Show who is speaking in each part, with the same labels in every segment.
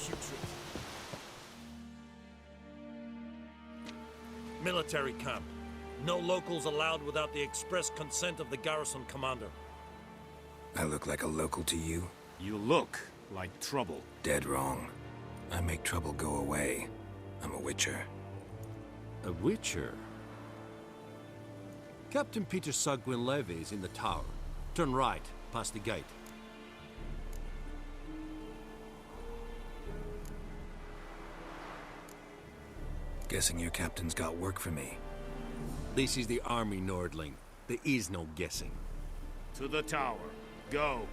Speaker 1: putrid.
Speaker 2: Military camp. No locals allowed without the express consent of the garrison commander.
Speaker 3: I look like a local to you?
Speaker 4: You look like trouble.
Speaker 3: Dead wrong. I make trouble go away. I'm a witcher.
Speaker 1: A witcher? Captain Peter Sagwin Levy is in the tower. Turn right, past the gate.
Speaker 3: Guessing your captain's got work for me.
Speaker 1: This is the army, Nordling. There is no guessing.
Speaker 4: To the tower. Go.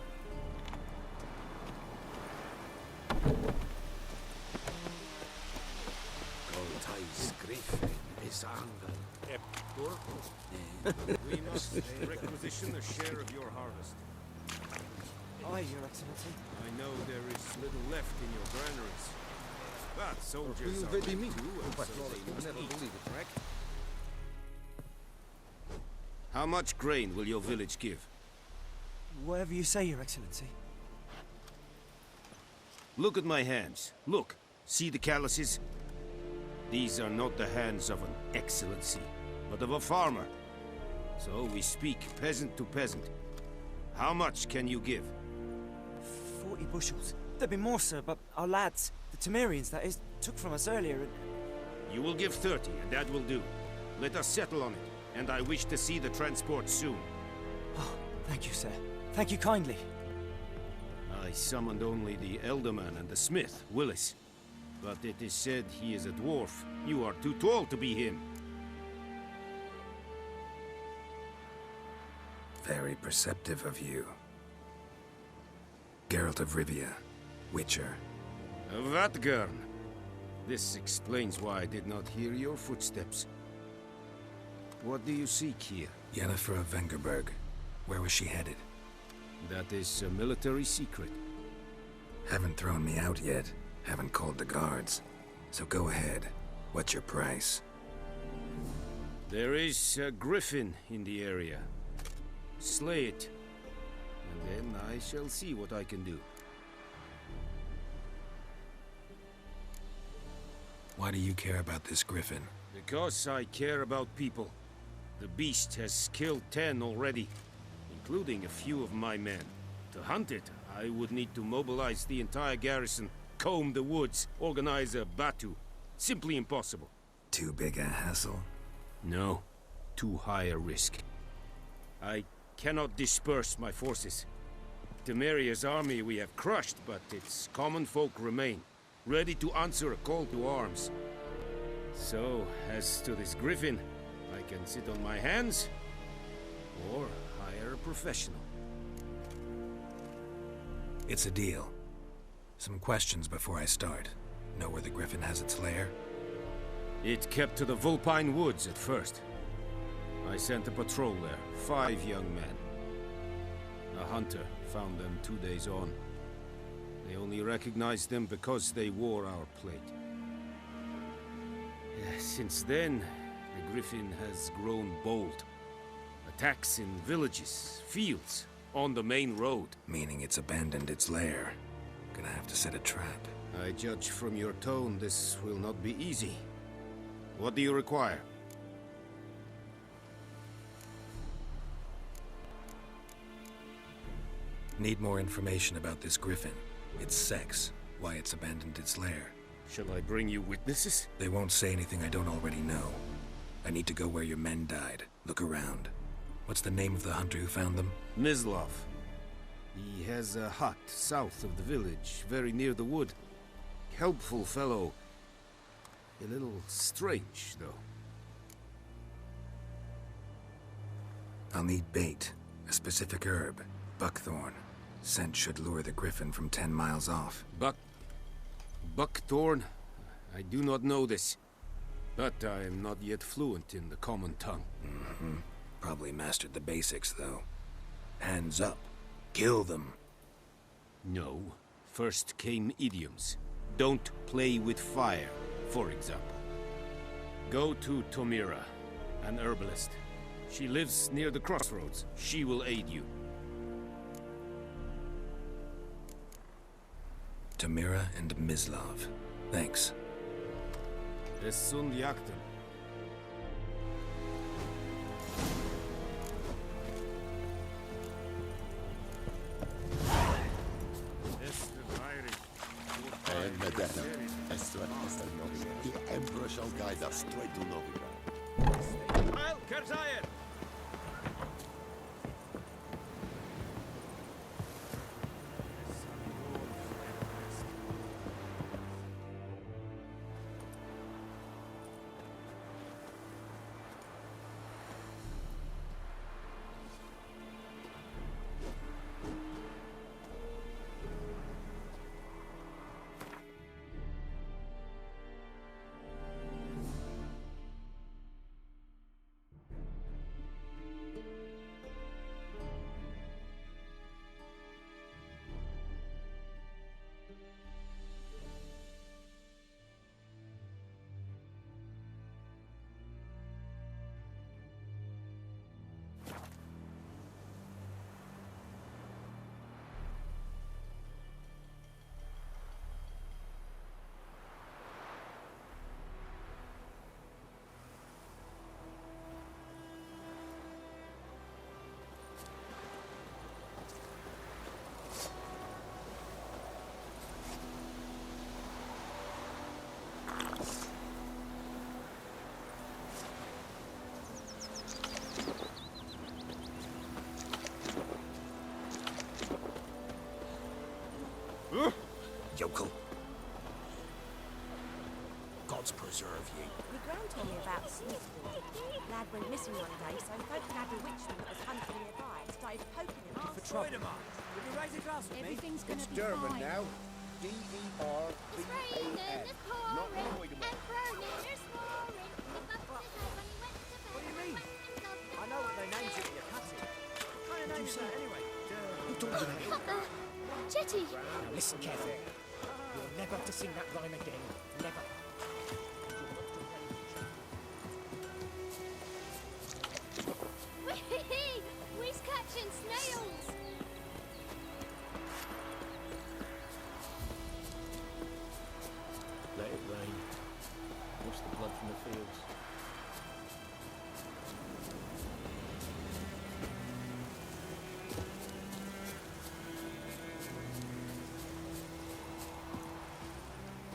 Speaker 4: We must requisition a share of your harvest.
Speaker 5: Aye, Your Excellency.
Speaker 4: I know there is little left in your granaries. But soldiers are weak too, and so they must eat, correct? How much grain will your village give?
Speaker 5: Whatever you say, Your Excellency.
Speaker 4: Look at my hands. Look. See the calluses? These are not the hands of an excellency, but of a farmer. So we speak peasant to peasant. How much can you give?
Speaker 5: 40 bushels. There'd be more, sir, but our lads, the Temerians, that is, took from us earlier and...
Speaker 4: You will give 30, and that will do. Let us settle on it, and I wish to see the transport soon.
Speaker 5: Oh, thank you, sir. Thank you kindly.
Speaker 4: I summoned only the Elderman and the smith, Willis. But it is said he is a dwarf. You are too tall to be him.
Speaker 3: Very perceptive of you. Geralt of Rivia, Witcher.
Speaker 4: Vatgern. This explains why I did not hear your footsteps. What do you seek here?
Speaker 3: Yennefer of Vengerberg. Where was she headed?
Speaker 4: That is a military secret.
Speaker 3: Haven't thrown me out yet. Haven't called the guards. So go ahead. What's your price?
Speaker 4: There is a griffin in the area. Slay it. And then I shall see what I can do.
Speaker 3: Why do you care about this griffin?
Speaker 4: Because I care about people. The beast has killed 10 already, including a few of my men. To hunt it, I would need to mobilize the entire garrison, comb the woods, organize a batu. Simply impossible.
Speaker 3: Too big a hassle?
Speaker 4: No. Too high a risk. I cannot disperse my forces. Temeria's army we have crushed, but its common folk remain, ready to answer a call to arms. So, as to this griffin, I can sit on my hands, or hire a professional.
Speaker 3: It's a deal. Some questions before I start. Know where the griffin has its lair?
Speaker 4: It kept to the Vulpine Woods at first. I sent a patrol there, 5 young men. A hunter found them 2 days on. They only recognized them because they wore our plate. Since then, the griffin has grown bold. Attacks in villages, fields, on the main road.
Speaker 3: Meaning it's abandoned its lair. Gonna have to set a trap.
Speaker 4: I judge from your tone this will not be easy. What do you require?
Speaker 3: Need more information about this griffin. Its sex, why it's abandoned its lair.
Speaker 4: Shall I bring you witnesses?
Speaker 3: They won't say anything I don't already know. I need to go where your men died. Look around. What's the name of the hunter who found them?
Speaker 4: Mislav. He has a hut south of the village, very near the wood. Helpful fellow. A little strange, though.
Speaker 3: I'll need bait. A specific herb. Buckthorn. Scent should lure the griffin from 10 miles off.
Speaker 4: Buckthorn? I do not know this. But I am not yet fluent in the common tongue.
Speaker 3: Probably mastered the basics, though. Hands up. Kill them.
Speaker 4: No. First came idioms. Don't play with fire, for example. Go to Tomira, an herbalist. She lives near the crossroads. She will aid you.
Speaker 3: Tamira and Mislav. Thanks.
Speaker 4: Es sunt jagten.
Speaker 6: And Medina, Esther, Novigrad. The Emperor shall guide us straight to Novigrad.
Speaker 4: Heil, Kerzayer!
Speaker 2: Yokel. Gods preserve ye.
Speaker 7: My gran told me about Sweetwater. Lad went missing one day, so folk had a witchman that was hunting nearby. Started poking him after.
Speaker 5: For trouble. Would you raise a glass with me?
Speaker 7: Everything's gonna be
Speaker 8: German
Speaker 7: fine.
Speaker 8: now. D-E-R-B-A-N. Not Neumann.
Speaker 5: What do you mean? I know what they named you at your cutting. What kind of name is that anyway?
Speaker 8: Who told you that?
Speaker 9: Jetty!
Speaker 8: Now listen carefully. You'll never have to sing that rhyme again. Never.
Speaker 9: Whee! We's catching snails!
Speaker 2: Let it rain. Wash the blood from the fields.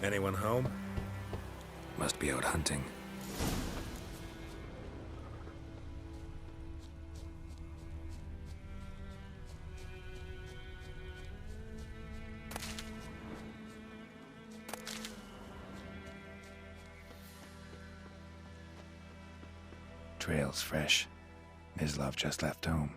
Speaker 3: Anyone home? Must be out hunting. Trail's fresh. Mislav just left home.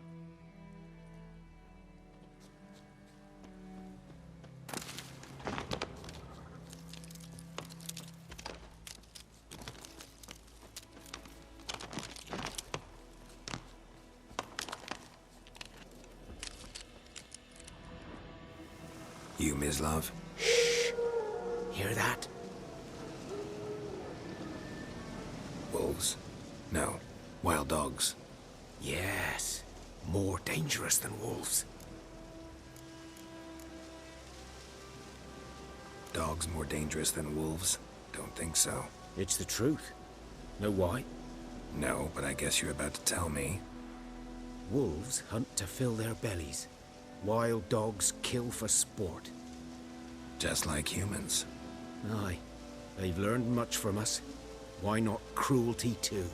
Speaker 3: You, Mislav?
Speaker 8: Hear that?
Speaker 3: Wolves? No. Wild dogs.
Speaker 8: Yes. More dangerous than wolves.
Speaker 3: Dogs more dangerous than wolves? Don't think so.
Speaker 8: It's the truth. Know why?
Speaker 3: No, but I guess you're about to tell me.
Speaker 8: Wolves hunt to fill their bellies. Wild dogs kill for sport.
Speaker 3: Just like humans.
Speaker 8: Aye. They've learned much from us. Why not cruelty too?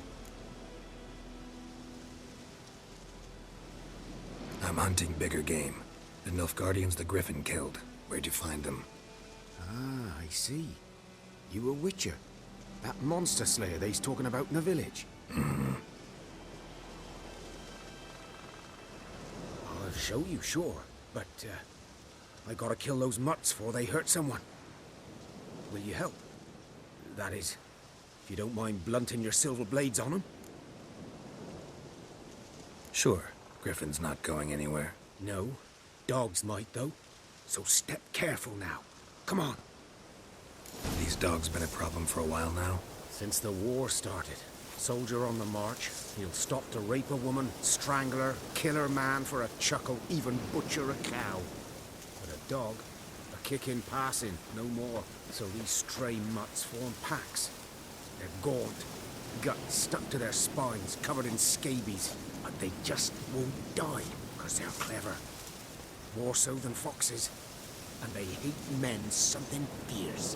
Speaker 3: I'm hunting bigger game. The Nilfgaardians the Griffin killed. Where'd you find them?
Speaker 8: Ah, I see. You a witcher. That monster slayer they's talking about in the village.
Speaker 3: Mm-hmm.
Speaker 8: I'll show you, sure. But, I gotta kill those mutts before they hurt someone. Will you help? That is, if you don't mind blunting your silver blades on them.
Speaker 3: Sure. Griffin's not going anywhere.
Speaker 8: No. Dogs might, though. So step careful now. Come on.
Speaker 3: These dogs been a problem for a while now?
Speaker 8: Since the war started. Soldier on the march. He'll stop to rape a woman, strangle her, kill her man for a chuckle, even butcher a cow. But a dog, a kicking, passing, no more. So these stray mutts form packs. They're gaunt, guts stuck to their spines, covered in scabies. But they just won't die, because they're clever. More so than foxes. And they hate men something fierce.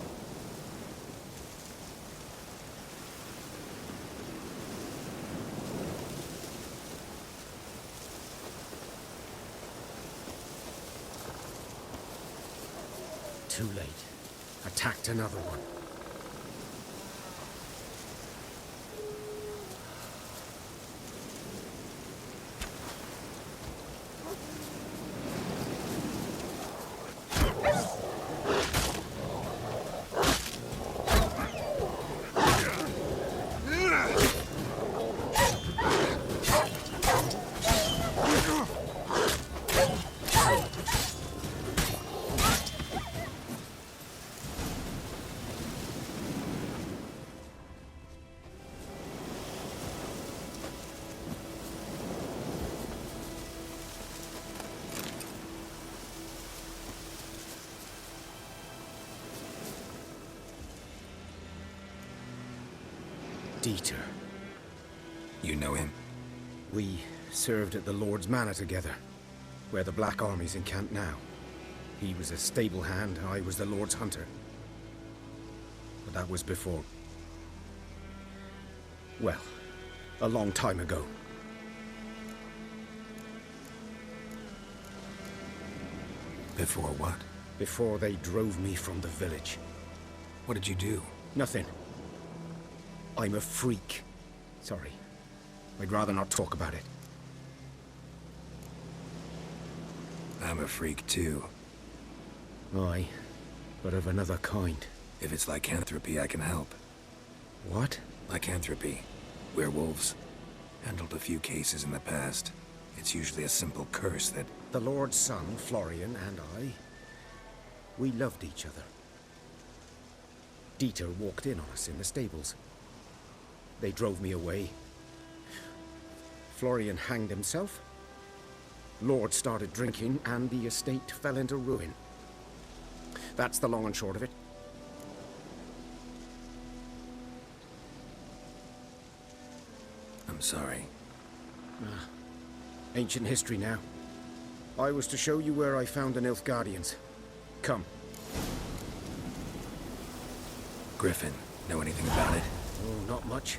Speaker 8: Too late. Attacked another one. Dieter.
Speaker 3: You know him?
Speaker 8: We served at the Lord's Manor together, where the Black Army's encamped now. He was a stable hand, I was the Lord's hunter. But that was before... well, a long time ago.
Speaker 3: Before what?
Speaker 8: Before they drove me from the village.
Speaker 3: What did you do?
Speaker 8: Nothing. I'm a freak. Sorry. I'd rather not talk about it.
Speaker 3: I'm a freak too.
Speaker 8: Aye, but of another kind.
Speaker 3: If it's lycanthropy, I can help.
Speaker 8: What?
Speaker 3: Lycanthropy. Werewolves. Handled a few cases in the past. It's usually a simple curse that...
Speaker 8: The Lord's son, Florian, and I... we loved each other. Dieter walked in on us in the stables. They drove me away. Florian hanged himself. Lord started drinking, and the estate fell into ruin. That's the long and short of it.
Speaker 3: I'm sorry.
Speaker 8: Ancient history now. I was to show you where I found the Nilfgaardians. Come.
Speaker 3: Griffin, know anything about it?
Speaker 8: Oh, not much.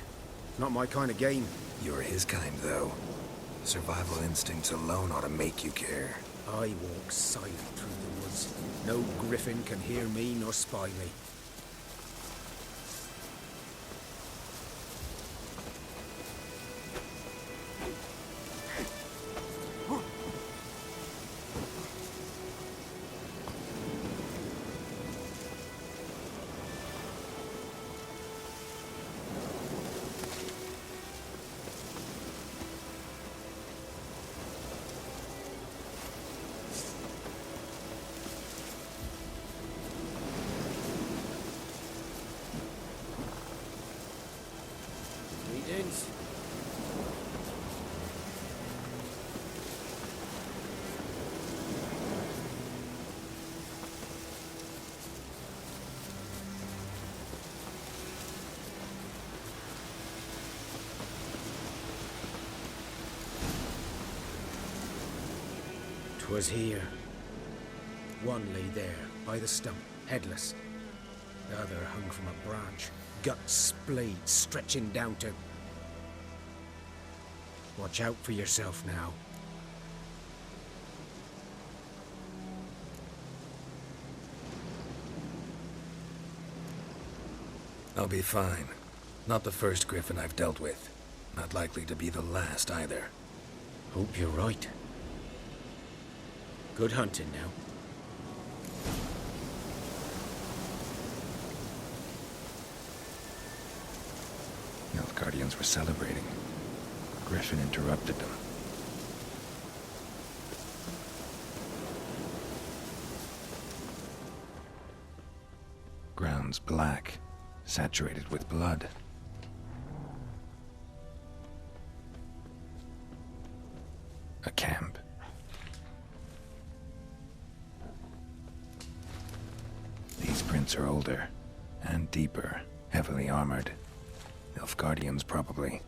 Speaker 8: Not my kind of game.
Speaker 3: You're his kind, though. Survival instincts alone ought to make you care.
Speaker 8: I walk silent through the woods. No griffin can hear me nor spy me. Greetings. 'Twas here. One lay there, by the stump, headless. The other hung from a branch, guts splayed, stretching down to... Watch out for yourself now.
Speaker 3: I'll be fine. Not the first griffin I've dealt with. Not likely to be the last either.
Speaker 8: Hope you're right. Good hunting now.
Speaker 3: Nilfgaardians were celebrating. Griffin interrupted them. Ground's black, saturated with blood. A camp. Boats are older, and deeper, heavily armored. Nilfgaardians, probably.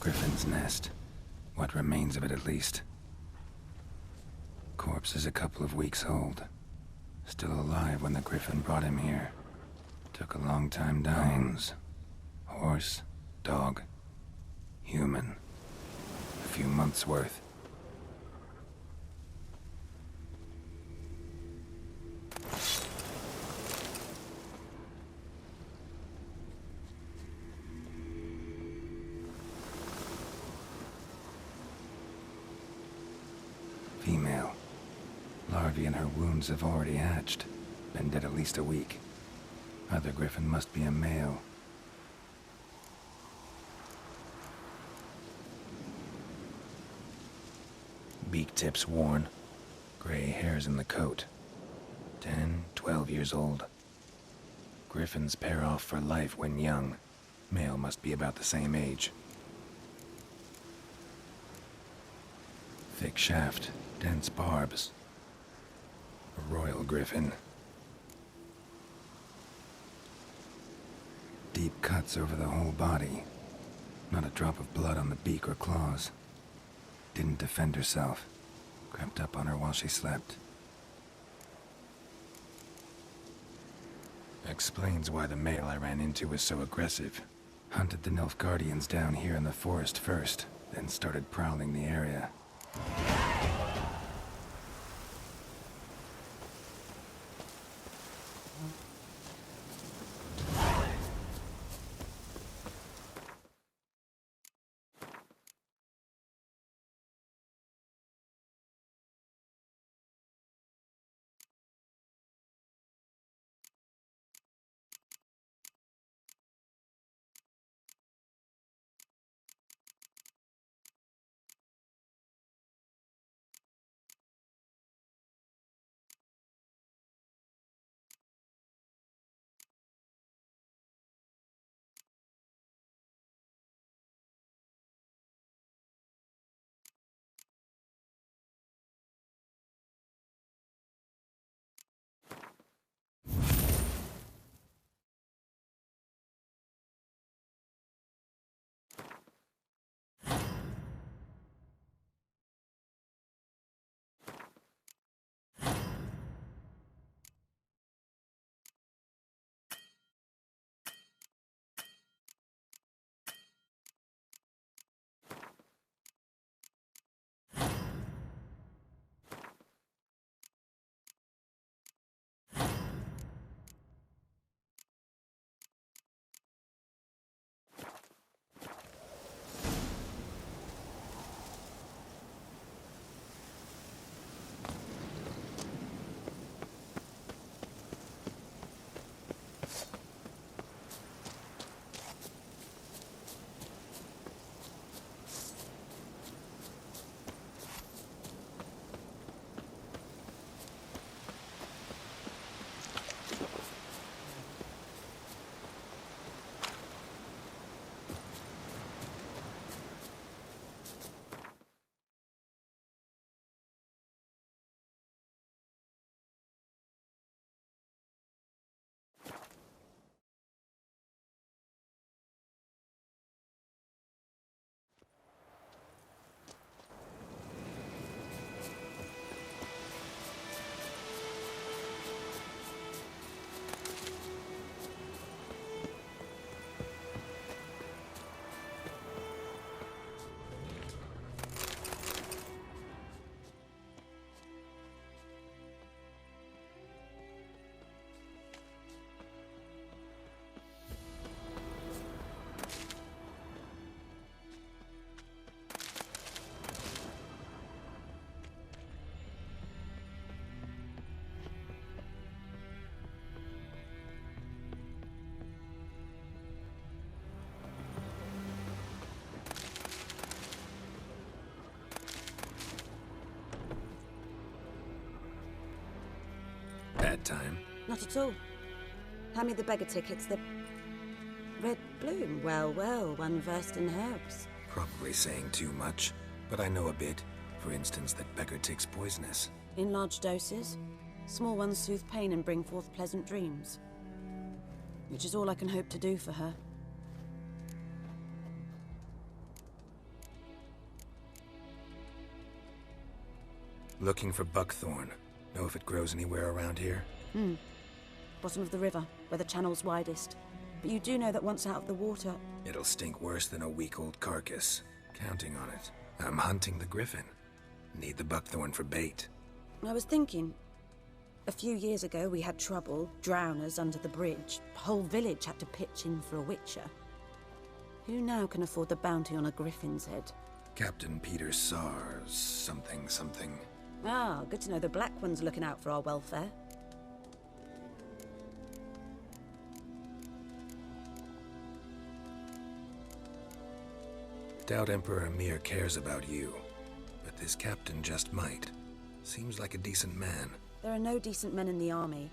Speaker 3: Griffin's nest. What remains of it, at least. Corpse is a couple of weeks old. Still alive when the Griffin brought him here. Took a long time dying. Horse, dog, human. A few months' worth. Female. Larvae in her wounds have already hatched. Been dead at least a week. Other Griffin must be a male. Beak tips worn. Gray hairs in the coat. 10, 12 years old. Griffins pair off for life when young. Male must be about the same age. Thick shaft, dense barbs. A royal griffin. Deep cuts over the whole body. Not a drop of blood on the beak or claws. Didn't defend herself. Crept up on her while she slept. Explains why the male I ran into was so aggressive. Hunted the Nilfgaardians down here in the forest first, then started prowling the area. bad time?
Speaker 7: Not at all. Hand me the beggar tickets, the red bloom. Well, well, one versed in herbs.
Speaker 3: Probably saying too much, but I know a bit. For instance, that beggar tick's poisonous.
Speaker 7: In large doses. Small ones soothe pain and bring forth pleasant dreams. Which is all I can hope to do for her.
Speaker 3: Looking for buckthorn. Know if it grows anywhere around here?
Speaker 7: Bottom of the river, where the channel's widest. But you do know that once out of the water...
Speaker 3: It'll stink worse than a week-old carcass. Counting on it. I'm hunting the griffin. Need the buckthorn for bait.
Speaker 7: I was thinking... A few years ago, we had trouble. Drowners under the bridge. Whole village had to pitch in for a witcher. Who now can afford the bounty on a griffin's head?
Speaker 3: Captain Peter Sars... something.
Speaker 7: Ah, good to know the Black One's looking out for our welfare.
Speaker 3: Doubt Emperor Emir cares about you. But this captain just might. Seems like a decent man.
Speaker 7: There are no decent men in the army.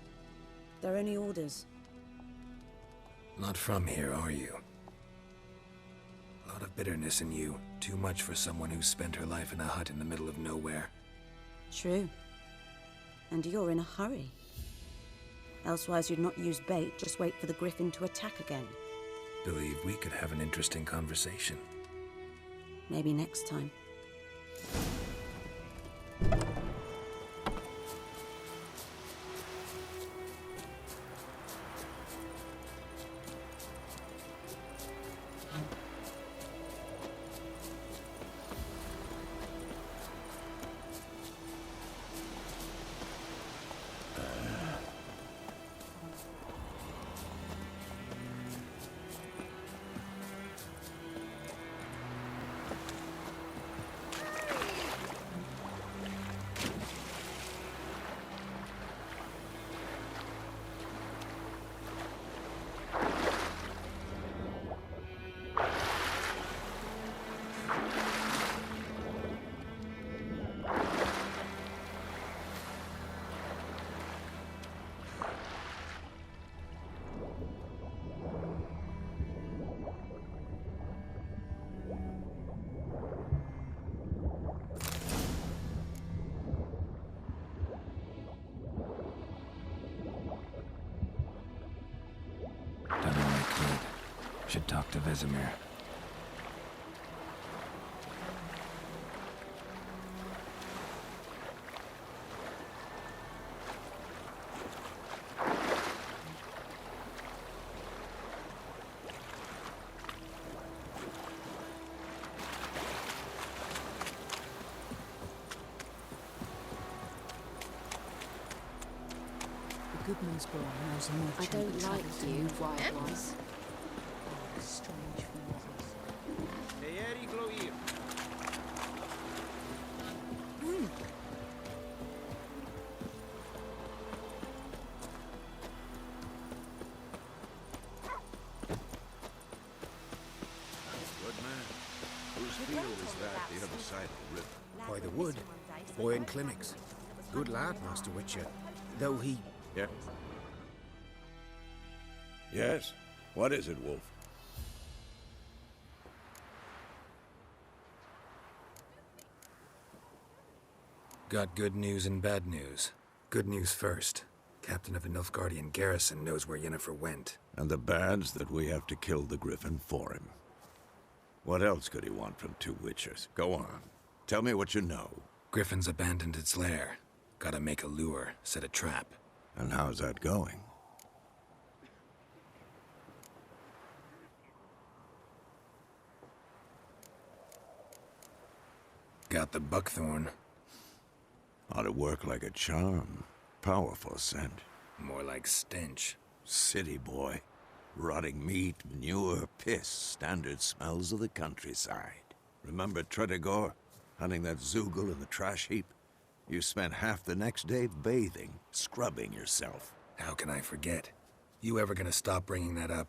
Speaker 7: They're only orders.
Speaker 3: Not from here, are you? A lot of bitterness in you. Too much for someone who spent her life in a hut in the middle of nowhere.
Speaker 7: True. And you're in a hurry. Elsewise you'd not use bait, just wait for the griffin to attack again.
Speaker 3: Believe we could have an interesting conversation.
Speaker 7: Maybe next time.
Speaker 3: Done all I could. Should talk to Vesemir.
Speaker 9: I don't like you, white ones.
Speaker 10: Strange forces.
Speaker 6: Good man. Whose field is that the other side of the river?
Speaker 8: By the wood. Boy in clinics. Good lad, Master Witcher. Though he...
Speaker 6: Yeah. Yes? What is it, Wolf?
Speaker 3: Got good news and bad news. Good news first. Captain of the Nilfgaardian garrison knows where Yennefer went.
Speaker 6: And the bad's that we have to kill the Griffin for him. What else could he want from two Witchers? Go on. Tell me what you know.
Speaker 3: Griffin's abandoned its lair. Gotta make a lure, set a trap.
Speaker 6: And how's that going?
Speaker 3: Got the buckthorn.
Speaker 6: Ought to work like a charm. Powerful scent.
Speaker 3: More like stench.
Speaker 6: City boy. Rotting meat, manure, piss. Standard smells of the countryside. Remember Tretogor? Hunting that Zoogle in the trash heap? You spent half the next day bathing, scrubbing yourself.
Speaker 3: How can I forget? You ever gonna stop bringing that up?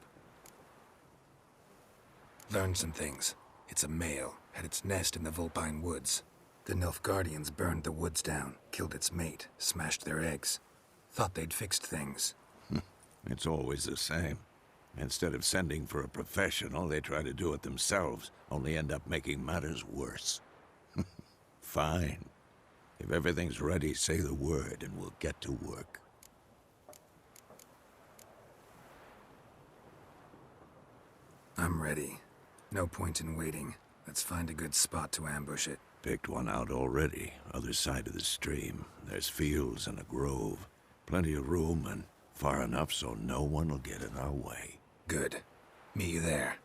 Speaker 3: Learned some things. It's a male, had its nest in the Vulpine Woods. The Nilfgaardians burned the woods down, killed its mate, smashed their eggs. Thought they'd fixed things.
Speaker 6: It's always the same. Instead of sending for a professional, they try to do it themselves, only end up making matters worse. Fine. If everything's ready, say the word and we'll get to work.
Speaker 3: I'm ready. No point in waiting. Let's find a good spot to ambush it.
Speaker 6: Picked one out already, other side of the stream. There's fields and a grove. Plenty of room and far enough so no one will get in our way.
Speaker 3: Good. Meet you there.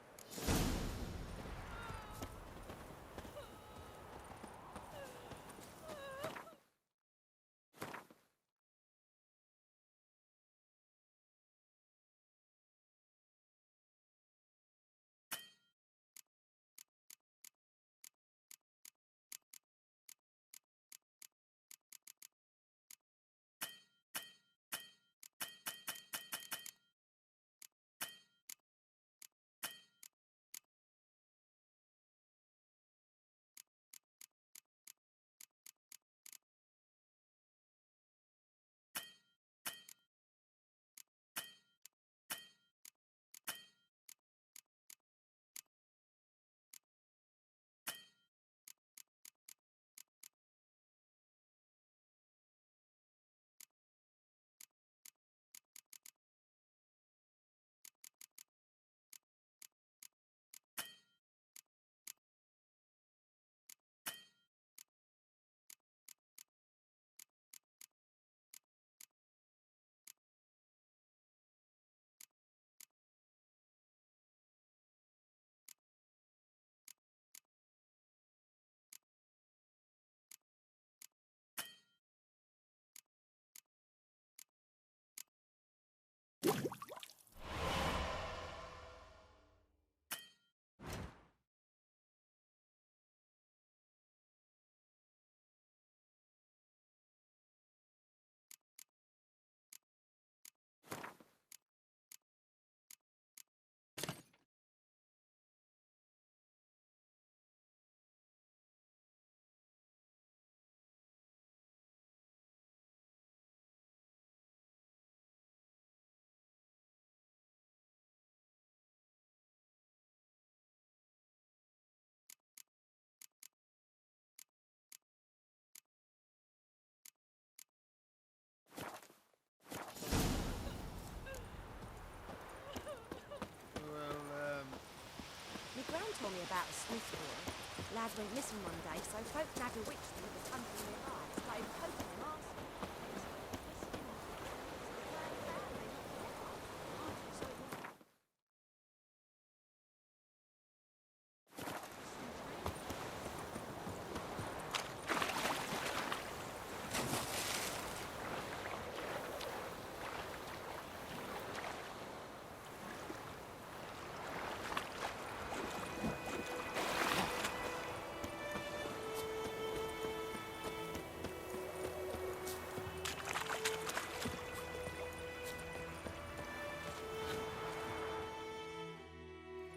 Speaker 11: My gran told me about a Smith boy. Lads went missing one day, so folk nagged a witch that was hunting nearby. Started poking them arse.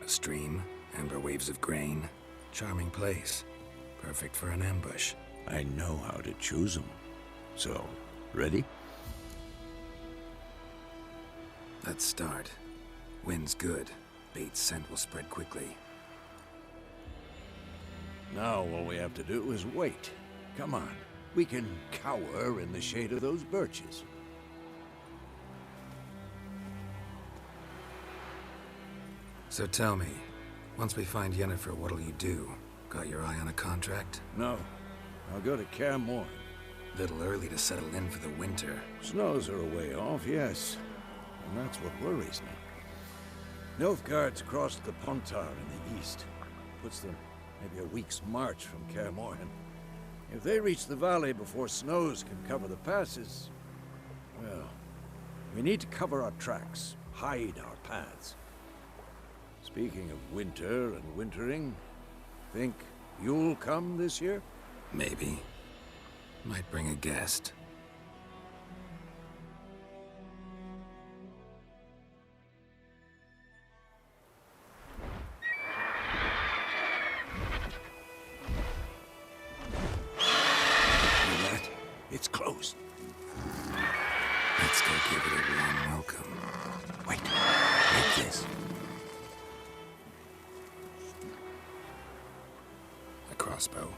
Speaker 3: A stream, amber waves of grain. Charming place. Perfect for an ambush.
Speaker 6: I know how to choose them. So, ready?
Speaker 3: Let's start. Wind's good. Bait's scent will spread quickly.
Speaker 6: Now all we have to do is wait. Come on. We can cower in the shade of those birches.
Speaker 3: So tell me, once we find Yennefer, what'll you do? Got your eye on a contract?
Speaker 6: No. I'll go to Kaer Morhen.
Speaker 3: Little early to settle in for the winter.
Speaker 6: Snows are a way off, yes. And that's what worries me. Nilfgaard's crossed the Pontar in the east. Puts them maybe a week's march from Kaer Morhen. If they reach the valley before snows can cover the passes, well, we need to cover our tracks, hide our paths. Speaking of winter and wintering, think you'll come this year?
Speaker 3: Maybe. Might bring a guest.
Speaker 6: It's close.
Speaker 3: I Let's go give it a warm welcome.
Speaker 6: Wait, take this.
Speaker 3: A crossbow.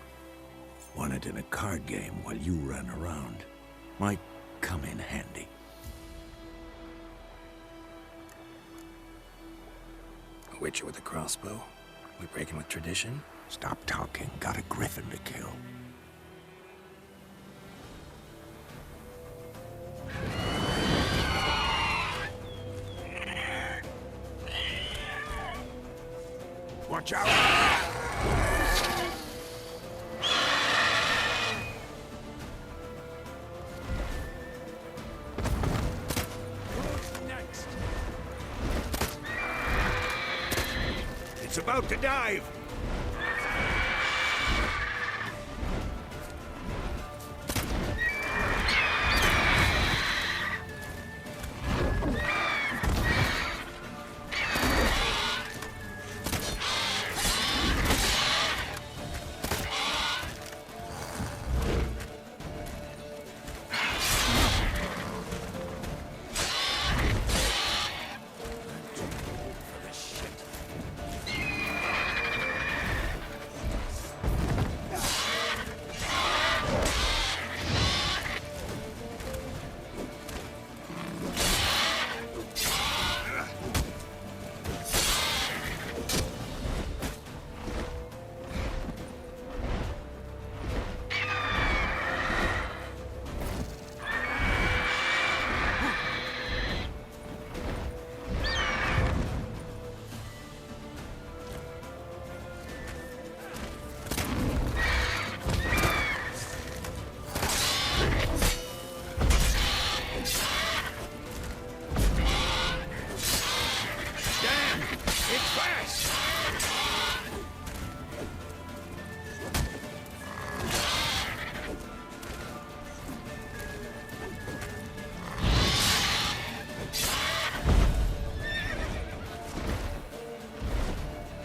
Speaker 6: Won it in a card game while you ran around. Might come in handy.
Speaker 3: A witcher with a crossbow? We breaking with tradition?
Speaker 6: Stop talking. Got a griffin to kill. Watch out!
Speaker 2: Next.
Speaker 6: It's about to dive!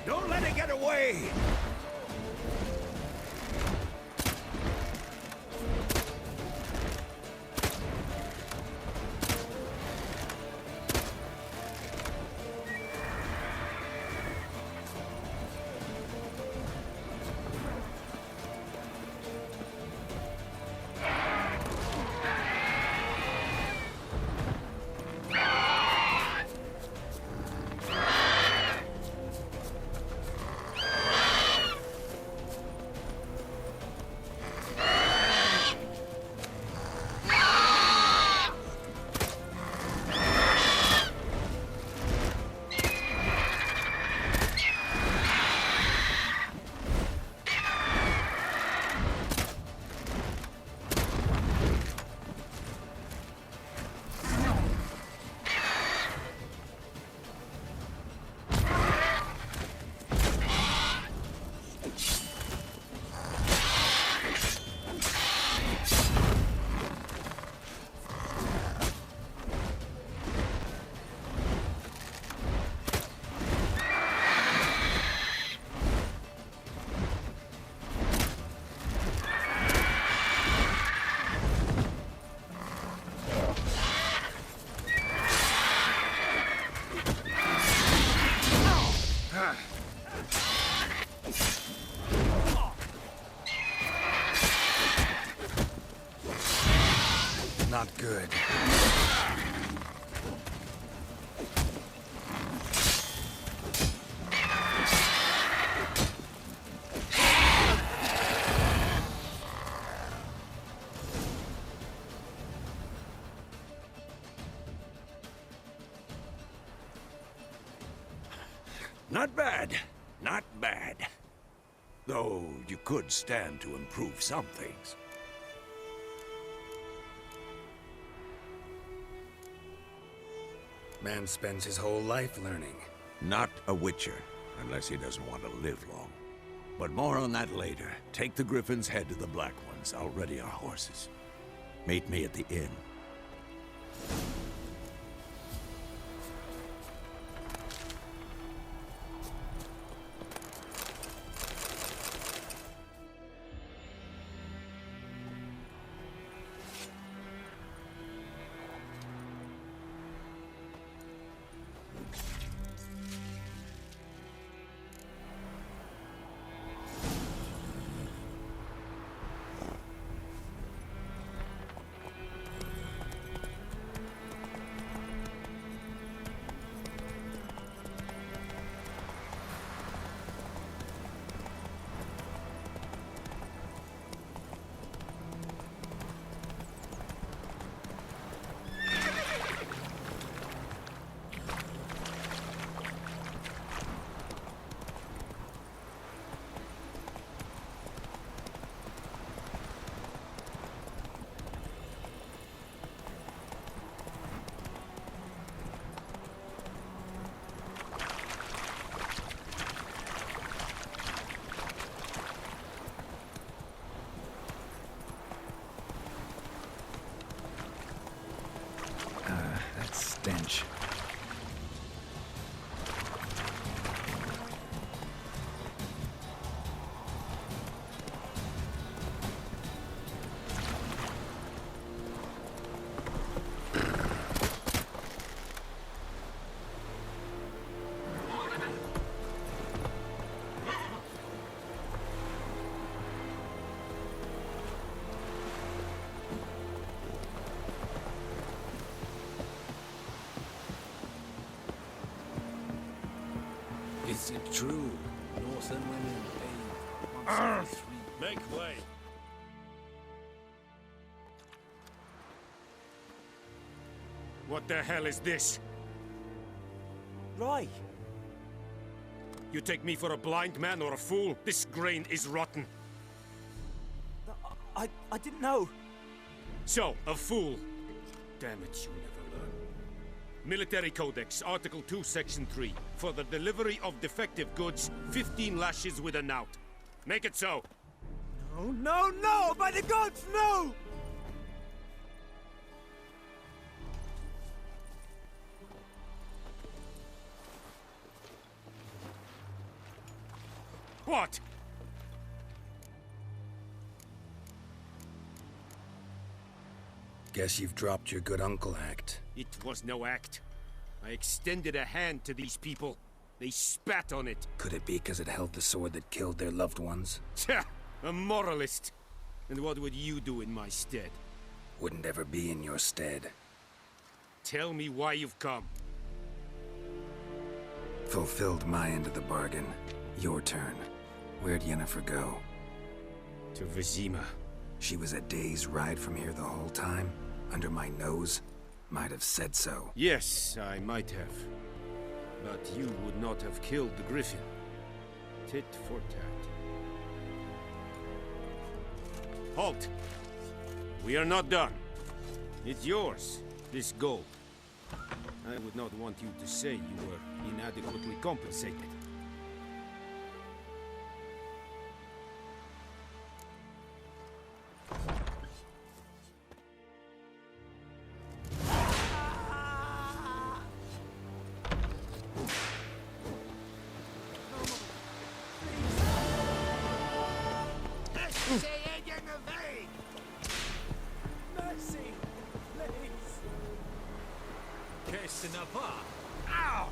Speaker 6: Don't let it get away!
Speaker 3: Not good.
Speaker 6: Not bad. Not bad. Though you could stand to improve some things.
Speaker 3: Man spends his whole life learning.
Speaker 6: Not a witcher, unless he doesn't want to live long. But more on that later. Take the Griffin's head to the Black Ones. I'll ready our horses. Meet me at the inn.
Speaker 8: True. Northern women paid once every 3.
Speaker 2: Make way.
Speaker 4: What the hell is this?
Speaker 5: Rye!
Speaker 4: You take me for a blind man or a fool? This grain is rotten.
Speaker 5: I didn't know.
Speaker 4: So, a fool. Damn it, you never learn. Military Codex, Article 2, Section 3. For the delivery of defective goods, 15 lashes with a knout. Make it so.
Speaker 5: No, no, no! By the gods, no!
Speaker 4: What?
Speaker 3: Guess you've dropped your good uncle act.
Speaker 4: It was no act. I extended a hand to these people. They spat on it.
Speaker 3: Could it be because it held the sword that killed their loved ones?
Speaker 4: Tja, a moralist. And what would you do in my stead?
Speaker 3: Wouldn't ever be in your stead.
Speaker 4: Tell me why you've come.
Speaker 3: Fulfilled my end of the bargain. Your turn. Where'd Yennefer go?
Speaker 4: To Vizima.
Speaker 3: She was a day's ride from here the whole time? Under my nose? Might have said so.
Speaker 4: Yes, I might have. But you would not have killed the Griffin. Tit for tat. Halt! We are not done. It's yours, this gold. I would not want you to say you were inadequately compensated.
Speaker 5: Mercy! Please!
Speaker 2: Que ce n'est pas. Ow!